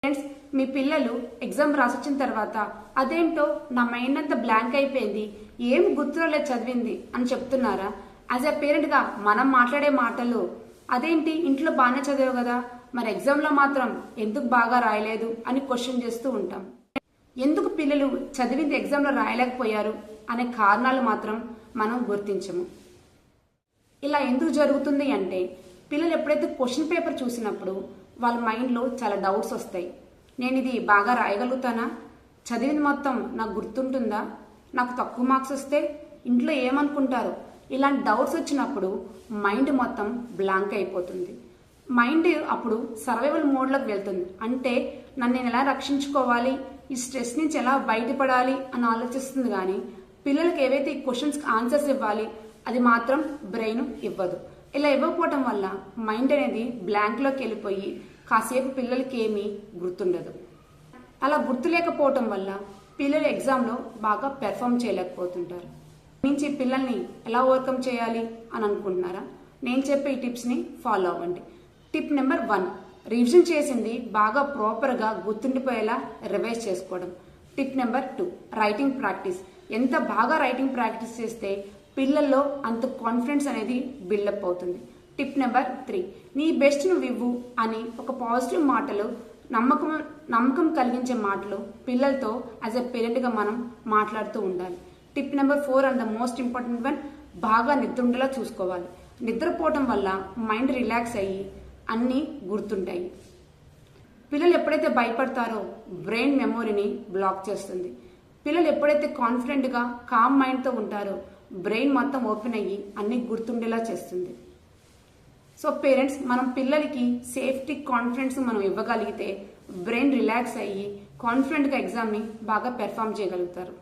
Friends, మీ పిల్లలు exam రాసొచ్చిన తర్వాత అదేంటో నా మైండ్ అంతా బ్లాంక్ అయిపోయింది, ఏం గుర్తురాలేదు చదివింది అని చెప్తున్నారా? యాజ్ ఎ పేరెంట్గా మనం మాట్లాడే మాటలు అదేంటి ఇంట్లో బాగానే చదివావు కదా, మరి ఎగ్జామ్లో మాత్రం ఎందుకు బాగా రాయలేదు అని క్వశ్చన్ చేస్తూ ఉంటాం. ఎందుకు పిల్లలు చదివింది ఎగ్జామ్లో రాయలేకపోయారు అనే కారణాలు మాత్రం మనం గుర్తించము. ఇలా ఎందుకు జరుగుతుంది అంటే, పిల్లలు ఎప్పుడైతే క్వశ్చన్ పేపర్ చూసినప్పుడు వాళ్ళ మైండ్లో చాలా డౌట్స్ వస్తాయి. నేను ఇది బాగా రాయగలుగుతానా, చదివింది మొత్తం నాకు గుర్తుంటుందా, నాకు తక్కువ మార్క్స్ వస్తే ఇంట్లో ఏమనుకుంటారు, ఇలాంటి డౌట్స్ వచ్చినప్పుడు మైండ్ మొత్తం బ్లాంక్ అయిపోతుంది. మైండ్ అప్పుడు సర్వైవల్ మోడ్లోకి వెళ్తుంది. అంటే నన్ను నేను ఎలా రక్షించుకోవాలి, ఈ స్ట్రెస్ నుంచి ఎలా బయటపడాలి అని ఆలోచిస్తుంది. కానీ పిల్లలకి ఏవైతే ఈ క్వశ్చన్స్కి ఆన్సర్స్ ఇవ్వాలి అది మాత్రం బ్రెయిన్ ఇవ్వదు. ఇలా ఇవ్వకపోవటం వల్ల మైండ్ అనేది బ్లాంక్లోకి వెళ్ళిపోయి కాసేపు పిల్లలకి ఏమీ గుర్తుండదు. అలా గుర్తులేకపోవటం వల్ల పిల్లలు ఎగ్జామ్లో బాగా పెర్ఫామ్ చేయలేకపోతుంటారు. నుంచి పిల్లల్ని ఎలా ఓవర్కమ్ చేయాలి అని అనుకుంటున్నారా? నేను చెప్పే ఈ టిప్స్ని ఫాలో అవ్వండి. టిప్ నెంబర్ 1, రివిజన్ చేసింది బాగా ప్రాపర్గా గుర్తుండిపోయేలా రివైజ్ చేసుకోవడం. Tip number 2, writing practice. ఎంత బాగా రైటింగ్ ప్రాక్టీస్ చేస్తే పిల్లల్లో అంత కాన్ఫిడెన్స్ అనేది బిల్డప్ అవుతుంది. టిప్ నెంబర్ 3, నీ బెస్ట్ నువ్వు ఇవ్వు అని ఒక పాజిటివ్ మాటలు, నమ్మకం కలిగించే మాటలు పిల్లలతో యాజ్ ఎ పేరెంట్గా మనం మాట్లాడుతూ ఉండాలి. Tip number 4 and the most important one, బాగా నిద్ర ఉండేలా చూసుకోవాలి. నిద్రపోవటం వల్ల మైండ్ రిలాక్స్ అయ్యి అన్నీ గుర్తుంటాయి. పిల్లలు ఎప్పుడైతే భయపడతారో బ్రెయిన్ మెమొరీని బ్లాక్ చేస్తుంది. పిల్లలు ఎప్పుడైతే కాన్ఫిడెంట్గా కామ్ మైండ్తో ఉంటారో బ్రెయిన్ మొత్తం ఓపెన్ అయ్యి అన్నీ గుర్తుండేలా చేస్తుంది. సో పేరెంట్స్, మనం పిల్లలకి సేఫ్టీ, కాన్ఫిడెన్స్ మనం ఇవ్వగలిగితే బ్రెయిన్ రిలాక్స్ అయ్యి కాన్ఫిడెంట్గా ఎగ్జామ్ని బాగా పెర్ఫామ్ చేయగలుగుతారు.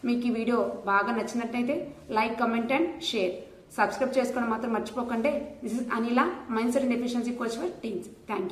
మీకు ఈ వీడియో బాగా నచ్చినట్టయితే like, comment and share. Subscribe చేసుకోవడం మాత్రం మర్చిపోకండి. This is Anila, mind set and efficiency coach for teens. Thank you.